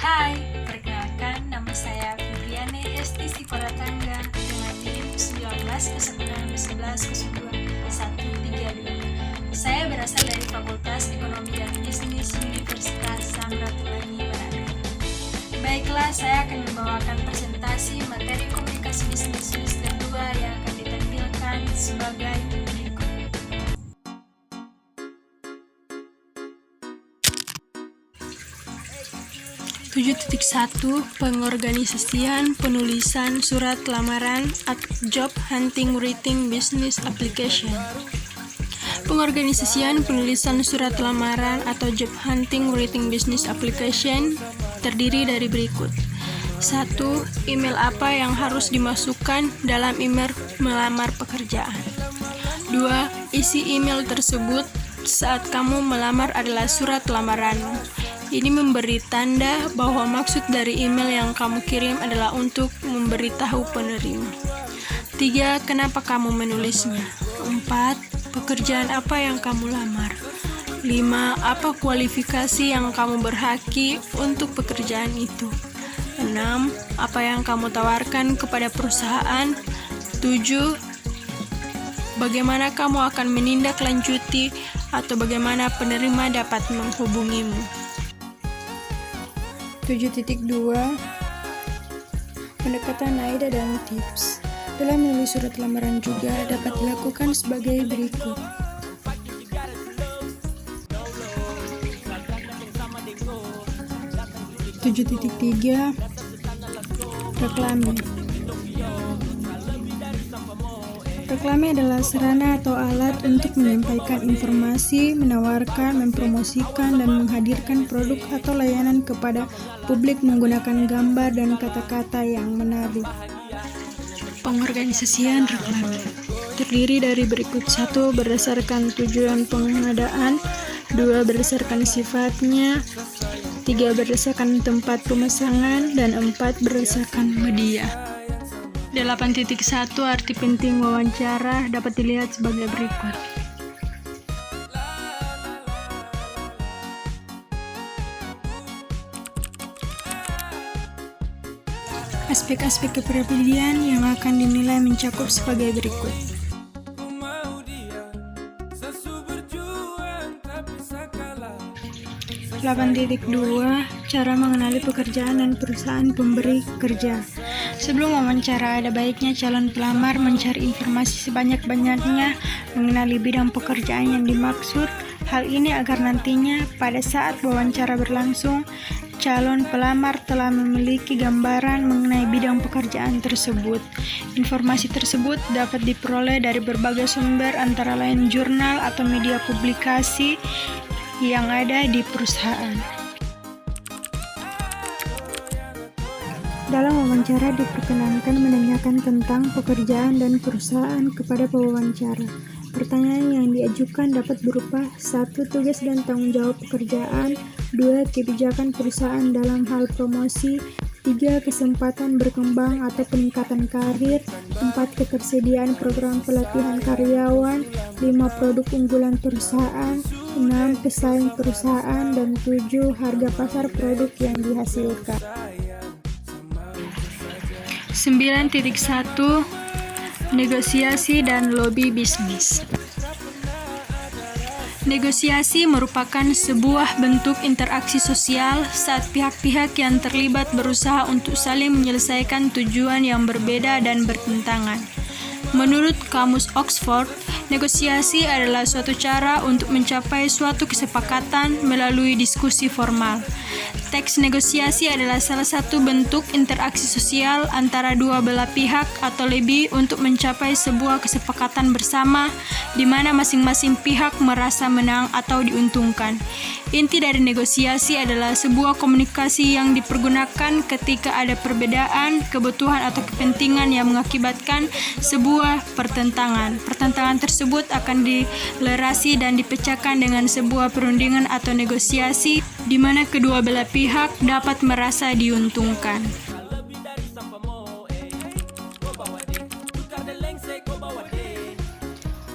Hai, perkenalkan nama saya Viviane Esti Siporatangga dengan NIM 19-11-11-02-132. Saya berasal dari Fakultas Ekonomi dan Bisnis Universitas Samratulangi Manado. Baiklah, saya akan membawakan presentasi materi komunikasi bisnis semester 2 yang akan ditampilkan sebagai berikut. 7.1 Pengorganisasian penulisan surat lamaran atau Job Hunting Writing Business Application. Pengorganisasian penulisan surat lamaran atau Job Hunting Writing Business Application terdiri dari berikut. 1. Email apa yang harus dimasukkan dalam email melamar pekerjaan. 2. Isi email tersebut saat kamu melamar adalah surat lamaranmu. Ini memberi tanda bahwa maksud dari email yang kamu kirim adalah untuk memberitahu penerima. 3. Kenapa kamu menulisnya? 4. Pekerjaan apa yang kamu lamar? 5. Apa kualifikasi yang kamu berhaki untuk pekerjaan itu? 6. Apa yang kamu tawarkan kepada perusahaan? 7. Bagaimana kamu akan menindaklanjuti atau bagaimana penerima dapat menghubungimu? 7.2 Pendekatan AIDA dan tips dalam menulis surat lamaran juga dapat dilakukan sebagai berikut. 7.3 Reklame. Reklame adalah sarana atau alat untuk menyampaikan informasi, menawarkan, mempromosikan, dan menghadirkan produk atau layanan kepada publik menggunakan gambar dan kata-kata yang menarik. Pengorganisasian reklame terdiri dari berikut. 1. Berdasarkan tujuan pengadaan. 2. Berdasarkan sifatnya. 3. Berdasarkan tempat pemasangan. Dan 4. Berdasarkan media. 8.1 Arti penting wawancara dapat dilihat sebagai berikut. Aspek-aspek kepribadian yang akan dinilai mencakup sebagai berikut. 8.2 Cara mengenali pekerjaan dan perusahaan pemberi kerja. Sebelum wawancara, ada baiknya calon pelamar mencari informasi sebanyak-banyaknya mengenali bidang pekerjaan yang dimaksud. Hal ini agar nantinya pada saat wawancara berlangsung, calon pelamar telah memiliki gambaran mengenai bidang pekerjaan tersebut. Informasi tersebut dapat diperoleh dari berbagai sumber antara lain jurnal atau media publikasi yang ada di perusahaan. Dalam wawancara diperkenankan menanyakan tentang pekerjaan dan perusahaan kepada pewawancara. Pertanyaan yang diajukan dapat berupa 1. Tugas dan tanggung jawab pekerjaan. 2. Kebijakan perusahaan dalam hal promosi. 3. Kesempatan berkembang atau peningkatan karir. 4. Ketersediaan program pelatihan karyawan. 5. Produk unggulan perusahaan. 6. Pesaing perusahaan. Dan 7. Harga pasar produk yang dihasilkan. 9.1 Negosiasi dan lobby bisnis. Negosiasi merupakan sebuah bentuk interaksi sosial saat pihak-pihak yang terlibat berusaha untuk saling menyelesaikan tujuan yang berbeda dan bertentangan. Menurut Kamus Oxford, negosiasi adalah suatu cara untuk mencapai suatu kesepakatan melalui diskusi formal. Teks negosiasi adalah salah satu bentuk interaksi sosial antara dua belah pihak atau lebih untuk mencapai sebuah kesepakatan bersama di mana masing-masing pihak merasa menang atau diuntungkan. Inti dari negosiasi adalah sebuah komunikasi yang dipergunakan ketika ada perbedaan, kebutuhan atau kepentingan yang mengakibatkan sebuah pertentangan. Pertentangan tersebut akan dilerasi dan dipecahkan dengan sebuah perundingan atau negosiasi di mana kedua belah pihak dapat merasa diuntungkan.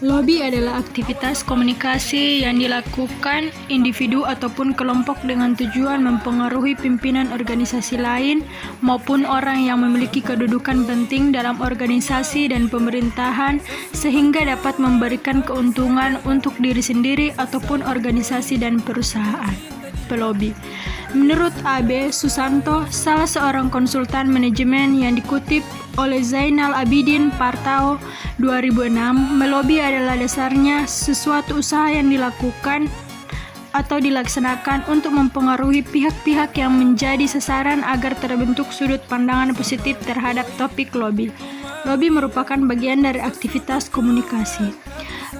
Lobby adalah aktivitas komunikasi yang dilakukan individu ataupun kelompok dengan tujuan mempengaruhi pimpinan organisasi lain maupun orang yang memiliki kedudukan penting dalam organisasi dan pemerintahan sehingga dapat memberikan keuntungan untuk diri sendiri ataupun organisasi dan perusahaan. Pelobi. Menurut A.B. Susanto, salah seorang konsultan manajemen yang dikutip oleh Zainal Abidin Partao 2006, melobi adalah dasarnya sesuatu usaha yang dilakukan atau dilaksanakan untuk mempengaruhi pihak-pihak yang menjadi sasaran agar terbentuk sudut pandangan positif terhadap topik lobby. Lobby merupakan bagian dari aktivitas komunikasi.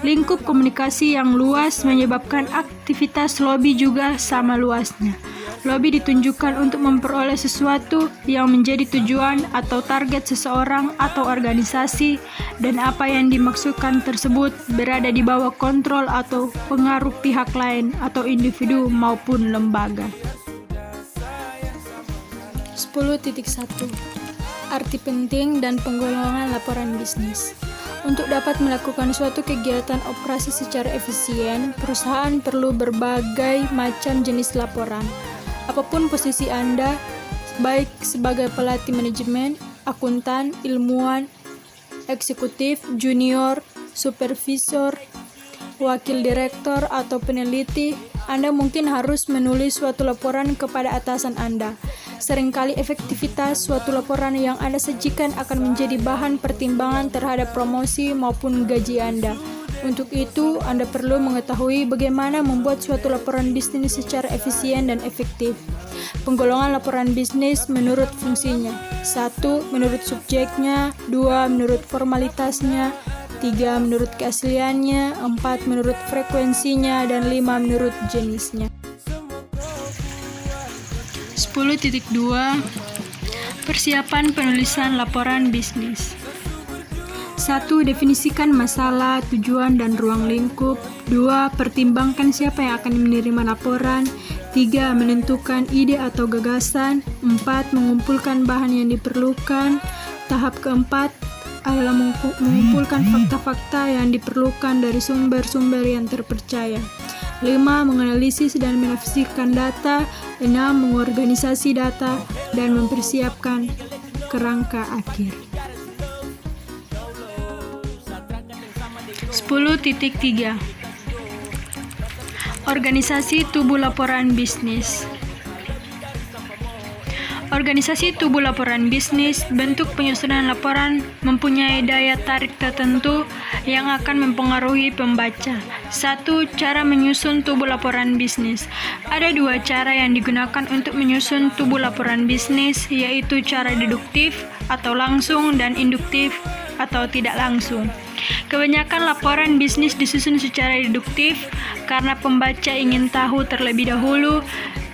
Lingkup komunikasi yang luas menyebabkan aktivitas lobby juga sama luasnya. Lobby ditunjukkan untuk memperoleh sesuatu yang menjadi tujuan atau target seseorang atau organisasi, dan apa yang dimaksudkan tersebut berada di bawah kontrol atau pengaruh pihak lain atau individu maupun lembaga. 10.1 Arti penting dan penggolongan laporan bisnis. Untuk dapat melakukan suatu kegiatan operasi secara efisien, perusahaan perlu berbagai macam jenis laporan. Apapun posisi Anda, baik sebagai pelatih manajemen, akuntan, ilmuwan, eksekutif, junior, supervisor, wakil direktur, atau peneliti, Anda mungkin harus menulis suatu laporan kepada atasan Anda. Seringkali efektivitas suatu laporan yang Anda sajikan akan menjadi bahan pertimbangan terhadap promosi maupun gaji Anda. Untuk itu, Anda perlu mengetahui bagaimana membuat suatu laporan bisnis secara efisien dan efektif. Penggolongan laporan bisnis menurut fungsinya. 1. Menurut subjeknya. 2. Menurut formalitasnya. 3. Menurut keasliannya. 4. Menurut frekuensinya. Dan 5. Menurut jenisnya. 10.2 Persiapan penulisan laporan bisnis. 1. Definisikan masalah, tujuan, dan ruang lingkup. 2. Pertimbangkan siapa yang akan menerima laporan. 3. Menentukan ide atau gagasan. 4. Mengumpulkan bahan yang diperlukan. Tahap keempat adalah mengumpulkan fakta-fakta yang diperlukan dari sumber-sumber yang terpercaya. 5. Menganalisis dan menafsirkan data. 6. Mengorganisasi data dan mempersiapkan kerangka akhir. 10.3 Organisasi tubuh laporan bisnis. Organisasi tubuh laporan bisnis, bentuk penyusunan laporan mempunyai daya tarik tertentu yang akan mempengaruhi pembaca. 1. Cara menyusun tubuh laporan bisnis. Ada dua cara yang digunakan untuk menyusun tubuh laporan bisnis, yaitu cara deduktif atau langsung dan induktif atau tidak langsung. Kebanyakan laporan bisnis disusun secara deduktif karena pembaca ingin tahu terlebih dahulu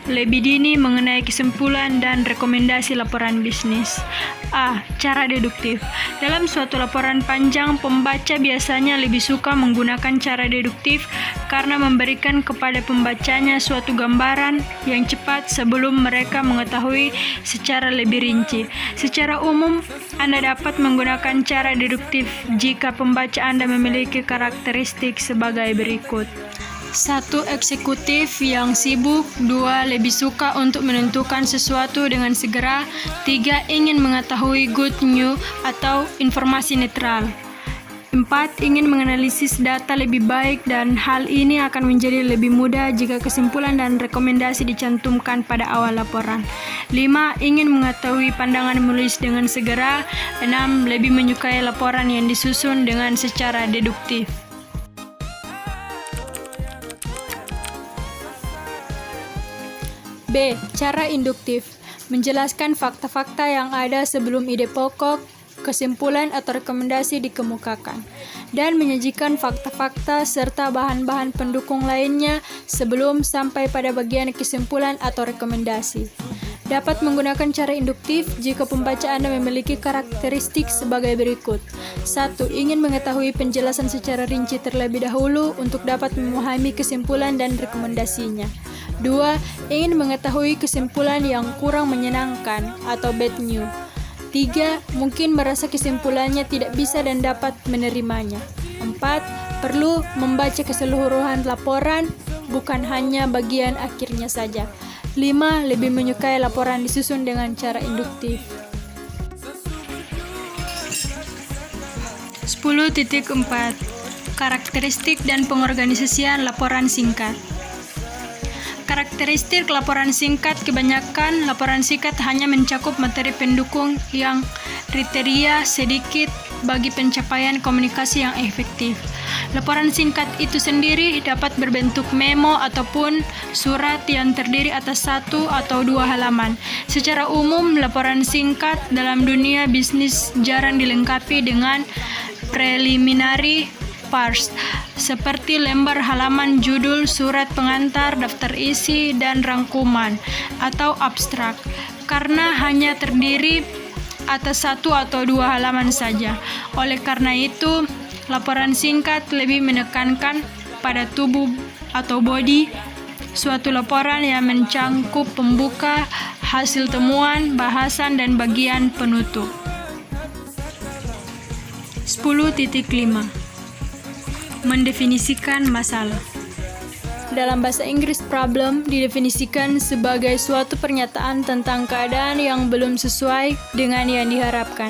lebih dini mengenai kesimpulan dan rekomendasi laporan bisnis. A. Cara deduktif. Dalam suatu laporan panjang, pembaca biasanya lebih suka menggunakan cara deduktif karena memberikan kepada pembacanya suatu gambaran yang cepat sebelum mereka mengetahui secara lebih rinci. Secara umum, Anda dapat menggunakan cara deduktif jika pembaca Anda memiliki karakteristik sebagai berikut. 1. Eksekutif yang sibuk. 2. Lebih suka untuk menentukan sesuatu dengan segera. 3. Ingin mengetahui good news atau informasi netral. 4. Ingin menganalisis data lebih baik, dan hal ini akan menjadi lebih mudah jika kesimpulan dan rekomendasi dicantumkan pada awal laporan. 5. Ingin mengetahui pandangan menulis dengan segera. 6. Lebih menyukai laporan yang disusun dengan secara deduktif. B. Cara induktif. Menjelaskan fakta-fakta yang ada sebelum ide pokok, kesimpulan atau rekomendasi dikemukakan, dan menyajikan fakta-fakta serta bahan-bahan pendukung lainnya sebelum sampai pada bagian kesimpulan atau rekomendasi. Dapat menggunakan cara induktif jika pembaca Anda memiliki karakteristik sebagai berikut. 1. Ingin mengetahui penjelasan secara rinci terlebih dahulu untuk dapat memahami kesimpulan dan rekomendasinya. 2. Ingin mengetahui kesimpulan yang kurang menyenangkan atau bad news. 3. Mungkin merasa kesimpulannya tidak bisa dan dapat menerimanya. 4. Perlu membaca keseluruhan laporan, bukan hanya bagian akhirnya saja. 5. Lebih menyukai laporan disusun dengan cara induktif. 10.4 Karakteristik dan pengorganisasian laporan singkat. Karakteristik laporan singkat. Kebanyakan laporan singkat hanya mencakup materi pendukung yang kriteria sedikit bagi pencapaian komunikasi yang efektif. Laporan singkat itu sendiri dapat berbentuk memo ataupun surat yang terdiri atas 1 atau 2 halaman. Secara umum, laporan singkat dalam dunia bisnis jarang dilengkapi dengan preliminary parts seperti lembar halaman, judul, surat pengantar, daftar isi, dan rangkuman atau abstrak, karena hanya terdiri atas 1 atau 2 halaman saja. Oleh karena itu, laporan singkat lebih menekankan pada tubuh atau body suatu laporan yang mencakup pembuka, hasil temuan, bahasan, dan bagian penutup. 10.5 Mendefinisikan masalah. Dalam bahasa Inggris, problem didefinisikan sebagai suatu pernyataan tentang keadaan yang belum sesuai dengan yang diharapkan.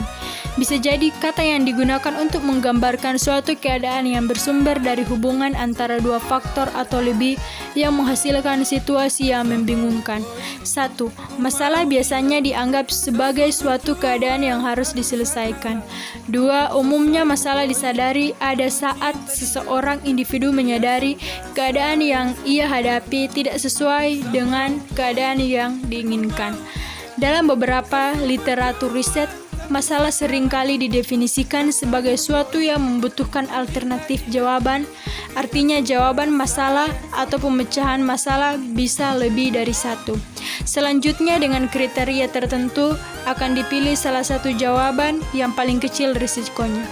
Bisa jadi kata yang digunakan untuk menggambarkan suatu keadaan yang bersumber dari hubungan antara dua faktor atau lebih yang menghasilkan situasi yang membingungkan. 1. Masalah biasanya dianggap sebagai suatu keadaan yang harus diselesaikan. 2. Umumnya masalah disadari ada saat seseorang individu menyadari keadaan yang ia hadapi tidak sesuai dengan keadaan yang diinginkan. Dalam beberapa literatur riset, masalah seringkali didefinisikan sebagai suatu yang membutuhkan alternatif jawaban. Artinya jawaban masalah atau pemecahan masalah bisa lebih dari satu. Selanjutnya, dengan kriteria tertentu akan dipilih salah satu jawaban yang paling kecil risikonya.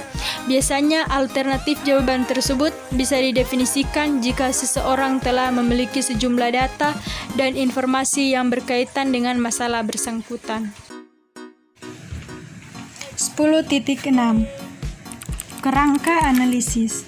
Biasanya alternatif jawaban tersebut bisa didefinisikan jika seseorang telah memiliki sejumlah data dan informasi yang berkaitan dengan masalah bersangkutan. 10.6 Kerangka analisis.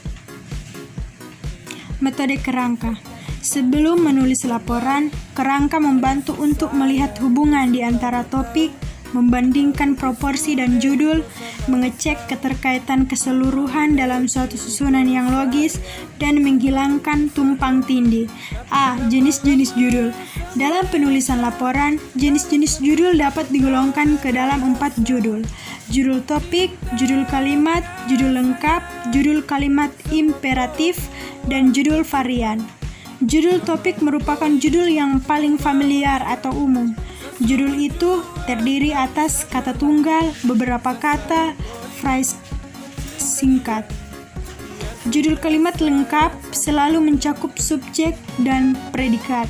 Metode kerangka. Sebelum menulis laporan, kerangka membantu untuk melihat hubungan di antara topik, membandingkan proporsi dan judul, mengecek keterkaitan keseluruhan dalam suatu susunan yang logis, dan menghilangkan tumpang tindih. A. Jenis-jenis judul. Dalam penulisan laporan, jenis-jenis judul dapat digolongkan ke dalam 4 judul. Judul topik, judul kalimat, judul lengkap, judul kalimat imperatif, dan judul varian. Judul topik merupakan judul yang paling familiar atau umum. Judul itu terdiri atas kata tunggal, beberapa kata, phrase singkat. Judul kalimat lengkap selalu mencakup subjek dan predikat.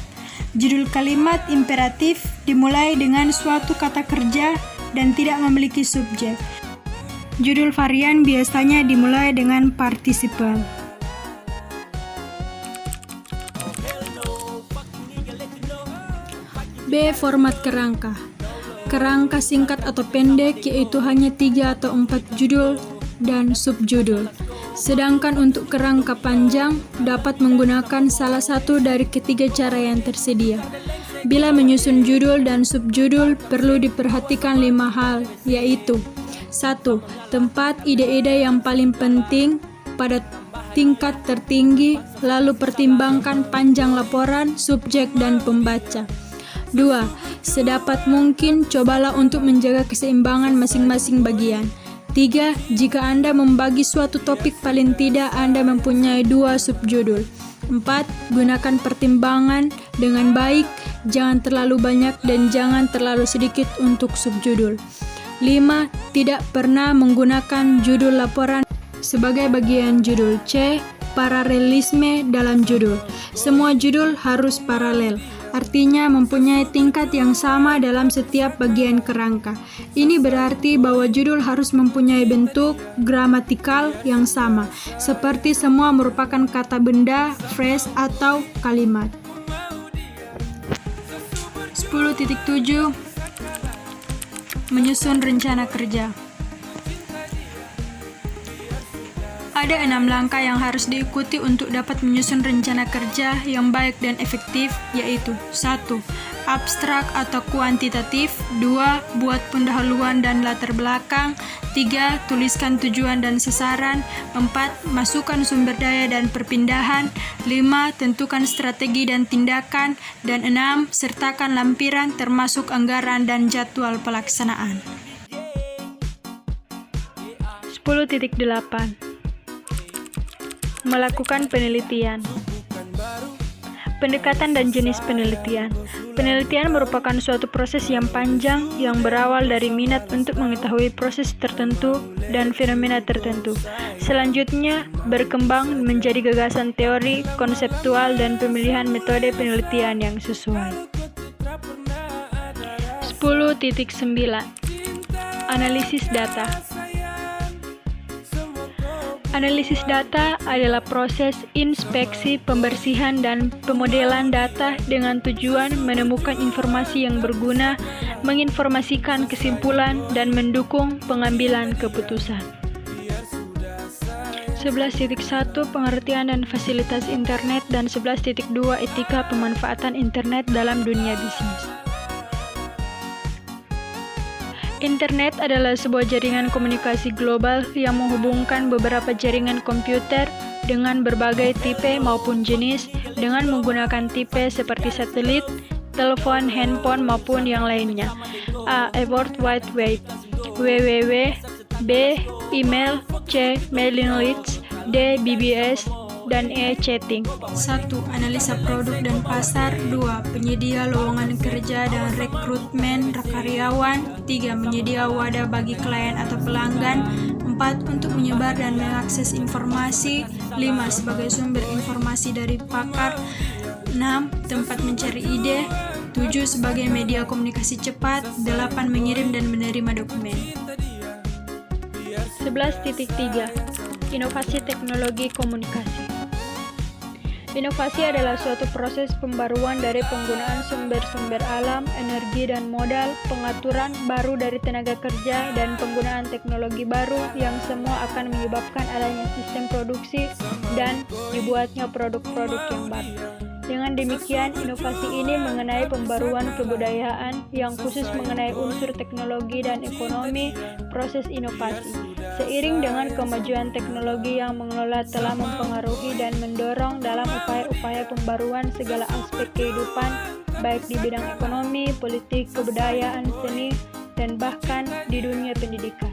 Judul kalimat imperatif dimulai dengan suatu kata kerja dan tidak memiliki subjek. Judul varian biasanya dimulai dengan partisiple. B. Format kerangka. Kerangka singkat atau pendek yaitu hanya 3 atau 4 judul dan subjudul. Sedangkan untuk kerangka panjang dapat menggunakan salah satu dari ketiga cara yang tersedia. Bila menyusun judul dan subjudul perlu diperhatikan 5 hal, yaitu 1. Tempat ide-ide yang paling penting pada tingkat tertinggi, lalu pertimbangkan panjang laporan, subjek, dan pembaca. 2. Sedapat mungkin cobalah untuk menjaga keseimbangan masing-masing bagian. 3. Jika Anda membagi suatu topik, paling tidak Anda mempunyai 2 subjudul. 4. Gunakan pertimbangan dengan baik, jangan terlalu banyak dan jangan terlalu sedikit untuk subjudul. 5. Tidak pernah menggunakan judul laporan sebagai bagian judul. C. Paralelisme dalam judul. Semua judul harus paralel. Artinya mempunyai tingkat yang sama dalam setiap bagian kerangka. Ini berarti bahwa judul harus mempunyai bentuk gramatikal yang sama, seperti semua merupakan kata benda, phrase, atau kalimat. 10.7 Menyusun rencana kerja. Ada 6 langkah yang harus diikuti untuk dapat menyusun rencana kerja yang baik dan efektif, yaitu 1. Abstrak atau kuantitatif. 2. Buat pendahuluan dan latar belakang. 3. Tuliskan tujuan dan sasaran. 4. Masukkan sumber daya dan perpindahan. 5. Tentukan strategi dan tindakan. Dan 6. Sertakan lampiran termasuk anggaran dan jadwal pelaksanaan. 10.8 Melakukan penelitian. Pendekatan dan jenis penelitian. Penelitian merupakan suatu proses yang panjang yang berawal dari minat untuk mengetahui proses tertentu dan fenomena tertentu. Selanjutnya, berkembang menjadi gagasan teori, konseptual, dan pemilihan metode penelitian yang sesuai. 10.9 Analisis data. Analisis data adalah proses inspeksi, pembersihan, dan pemodelan data dengan tujuan menemukan informasi yang berguna, menginformasikan kesimpulan, dan mendukung pengambilan keputusan. 11.1 Pengertian dan fasilitas internet dan 11.2 Etika pemanfaatan internet dalam dunia bisnis. Internet adalah sebuah jaringan komunikasi global yang menghubungkan beberapa jaringan komputer dengan berbagai tipe maupun jenis dengan menggunakan tipe seperti satelit, telepon, handphone, maupun yang lainnya. A. World Wide Web. www. B. Email. C. Mailing lists. D. BBS. Dan E. Chatting. 1. Analisa produk dan pasar. 2. Penyedia lowongan kerja dan rekrutmen karyawan. 3. Menyedia wadah bagi klien atau pelanggan. 4. Untuk menyebar dan mengakses informasi. 5. Sebagai sumber informasi dari pakar. 6. Tempat mencari ide. 7. Sebagai media komunikasi cepat. 8. Mengirim dan menerima dokumen. 11.3 Inovasi teknologi komunikasi. Inovasi adalah suatu proses pembaruan dari penggunaan sumber-sumber alam, energi, dan modal, pengaturan baru dari tenaga kerja, dan penggunaan teknologi baru yang semua akan menyebabkan adanya sistem produksi dan dibuatnya produk-produk yang baru. Dengan demikian, inovasi ini mengenai pembaruan kebudayaan yang khusus mengenai unsur teknologi dan ekonomi proses inovasi. Seiring dengan kemajuan teknologi yang mengelola telah mempengaruhi dan mendorong dalam upaya-upaya pembaruan segala aspek kehidupan, baik di bidang ekonomi, politik, kebudayaan, seni, dan bahkan di dunia pendidikan.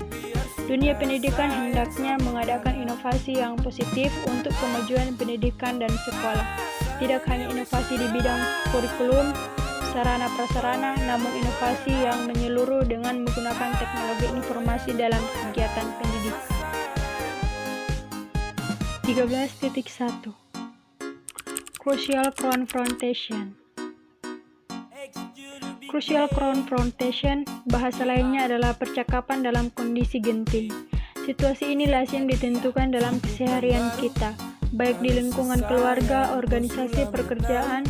Dunia pendidikan hendaknya mengadakan inovasi yang positif untuk kemajuan pendidikan dan sekolah. Tidak hanya inovasi di bidang kurikulum, sarana prasarana, namun inovasi yang menyeluruh dengan menggunakan teknologi informasi dalam kegiatan pendidikan. 13.1 Crucial Confrontation. Crucial confrontation, bahasa lainnya adalah percakapan dalam kondisi genting. Situasi inilah yang ditentukan dalam keseharian kita, baik di lingkungan keluarga, organisasi pekerjaan,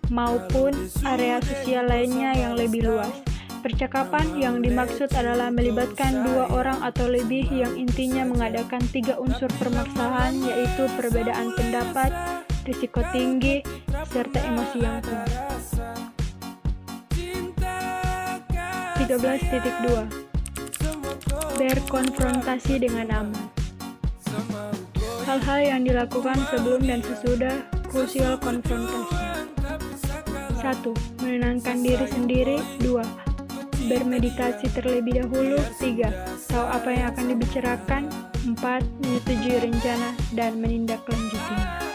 maupun area sosial lainnya yang lebih luas. Percakapan yang dimaksud adalah melibatkan dua orang atau lebih yang intinya mengadakan 3 unsur permasalahan, yaitu perbedaan pendapat, risiko tinggi, serta emosi yang kuat. 13.2 Berkonfrontasi dengan aman. Hal-hal yang dilakukan sebelum dan sesudah crucial confrontation. 1. Menenangkan diri sendiri. 2. Bermeditasi terlebih dahulu. 3. Tahu apa yang akan dibicarakan. 4. Menyetujui rencana dan menindaklanjutinya.